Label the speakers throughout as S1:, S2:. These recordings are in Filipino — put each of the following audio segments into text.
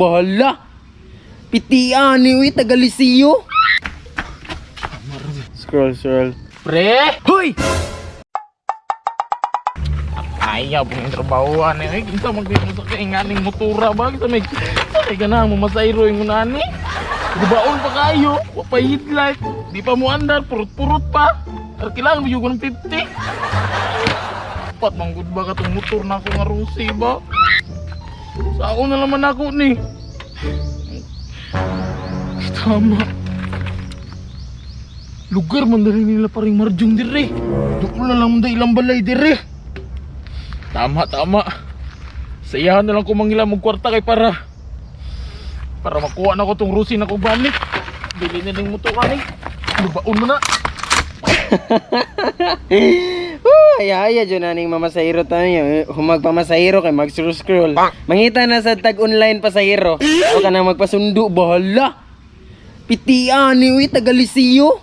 S1: Bahala. Pitian ni uy tagalisiyo. Scroll.
S2: Pre!
S1: Hoy!
S2: Ayaw po yung trabahoan eh. Kinsa magkita sa kainganing motora ba? Kita may ka na mo masayro yung unani. Gubaon pa kayo. Wapay headlight. Di pa mo andar. Purut-purut pa. Pero kailangan mo yung 150. Pat manggod ba ka itong motor na ako nga Rusi ba? Sa ako na naman ako ni. Tama. Lugar man dali nila paring marjong dire. Doon na lang mo ilang balay dire. Tama. Sayahan na lang ko mangilang kwarta kay para makuha na ko tong Rusi na ko balik. Bili na ng motor kani. Lubaon mo na.
S1: Ay, dyan na ning mamasahiro tayo. Humag pamasahiro kay mag-scroll. Mangita na sa tag online pasahiro. O ka na magpasundo. Bahala. Pitian ni uy tagalisiyo.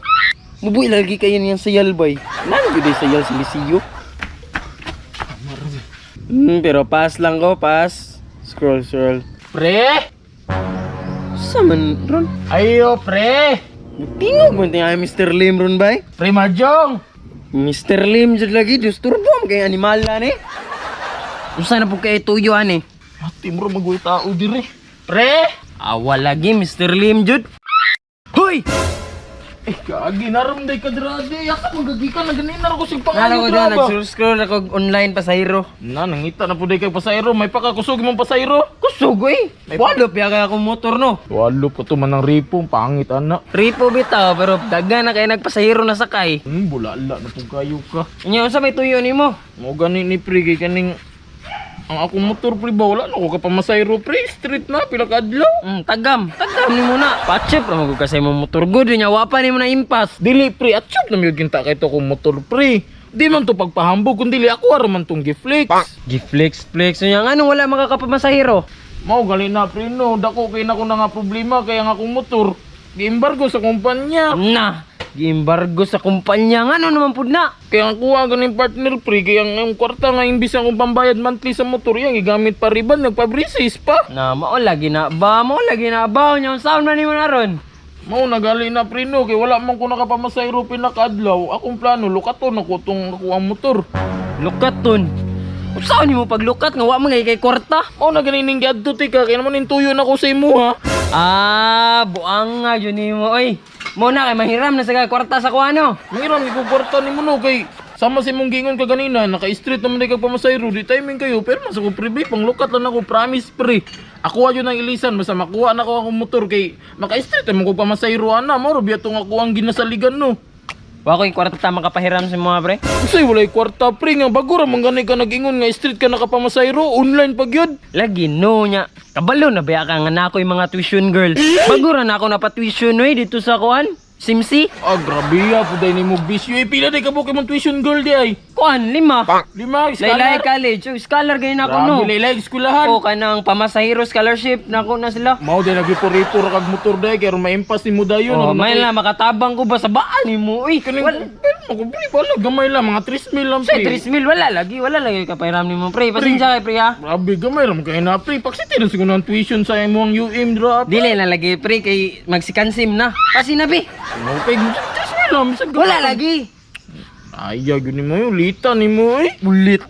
S1: Mubuy lagi kayo niyang sayal boy. Nang yun sayal sa lisiyo. Pero pass lang ko, pass. Scroll.
S2: Pre!
S1: Saman ron?
S2: Ayo pre!
S1: Tingog mo tayo Mr. Lim ron bay?
S2: Pre Marjong!
S1: Mr. Lim dyan lagi, disturbom kay animal na ni. Usa na po kayo tuyo ani?
S2: Ati mo mag-uwi tao dire. Pre!
S1: Awa lagi Mr. Lim jud. Hoy!
S2: Kagi naramday ka drade. Yaka magagi ka na ganin na ako sig
S1: Nalo
S2: pangayo
S1: ko dyan, nag-scroll ako online pasahiro.
S2: Na nangita na po day kay pasayro. May pakakusog mong pasayro.
S1: Kusog eh. Walo piya kaya akong motor no.
S2: Walo po to man ng ripong pangit ana.
S1: Ripo bitaw pero daga na kay nagpasahiro na sakay.
S2: Bulala na po kayo ka.
S1: Nya unsa may tuyo nimo?
S2: Mo gani ni pre kay kaning ang akong motor pre ba wala na ko ka pamasayro pre street na pila ka adlaw.
S1: Tagam ni muna. Patchep ra mo kasi mo motor good nya wapa ni mo na impas.
S2: Dili pre at chop na mi ginta kay to kong motor pre. Di man to pagpahambog kun dili ako ara man tong giflex.
S1: Giflex nya ngano wala makakapamasahiro.
S2: Mao gali na pre no dako kay na ko na nga problema kaya nga akong motor giembargo sa kumpanya.
S1: Na, giembargo sa kumpanya ngano naman pud na.
S2: Kaya ang kuha ganing partner pre kaya ang kwarta nga imbis ang pambayad monthly sa motor yang gigamit pa riban nagpabrisis pa.
S1: Na mao lagi na ba nya sound man nimo naron.
S2: Mao nagali na pre no kay wala man ko nakapamasayro pinakaadlaw. Akong plano lukaton ako tong ako ang motor.
S1: Lukaton. Usaon nimo paglukat nga wa man kay kwarta?
S2: Mao na ganining giadto ti ka kay naman intuyo na ko sa imo ha.
S1: Buang nga yun nimo oy. Mo na kay mahiram na sa kwarta sa kuano.
S2: Mangiram ni ko kwarta nimo no kay sama si mong gingon ka ganina naka-street naman di ka pamasayro di timing kayo pero mas ako pre panglukat lang ako promise pre. Ako ayo nang ilisan basta makuha na ko akong motor kay maka-street naman ko pamasayro ana mo biya tong ako ang ginasaligan no.
S1: Wa ko'y kwarta makapahiram sa mga pre.
S2: Usay walay kwarta pre nga bago ra man ganay ka nag-ingon nga street ka nakapamasayro online pag yun.
S1: Lagi no nya. Kabalo na baya ka nga na ako'y mga tuition girl. Bago ra na ako napatuition oy dito sa kuan. Simsi?
S2: Grabe ya puday ni mo bisyo pila day ka buki mong tuition girl di ay.
S1: Kuan 5.
S2: 5
S1: Laylay College. Oh, scholar ganyan ako no.
S2: Laylay eskwelahan.
S1: O kanang pamasahiro scholarship nako na sila.
S2: Mao day nagipor-ipor kag motor day kay maimpas ni mo dayon.
S1: Oh, may lang makatabang ko ba sa baan nimo uy.
S2: Ako pre wala gamay lang mga 3,000 lang
S1: Say
S2: pre.
S1: 3,000 wala lagi ka pahiram nimo pre. Pasensya kay pre ha.
S2: Grabe gamay ra kay na pre. Paksiti na siguro ng tuition sa imong UM drop.
S1: Dili na lagi pre kay magsikansim na. Kasi na be.
S2: Okay, 3,000 lang bisag
S1: Wala lagi.
S2: Ay, gani mo yung lita ni mo eh.
S1: Ulit.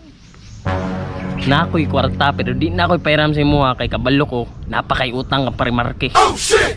S1: Na ako'y kwarta pero di na ako'y pahiram sa imo ha kay kabalo ko napakay utang ka pare marke. Oh shit!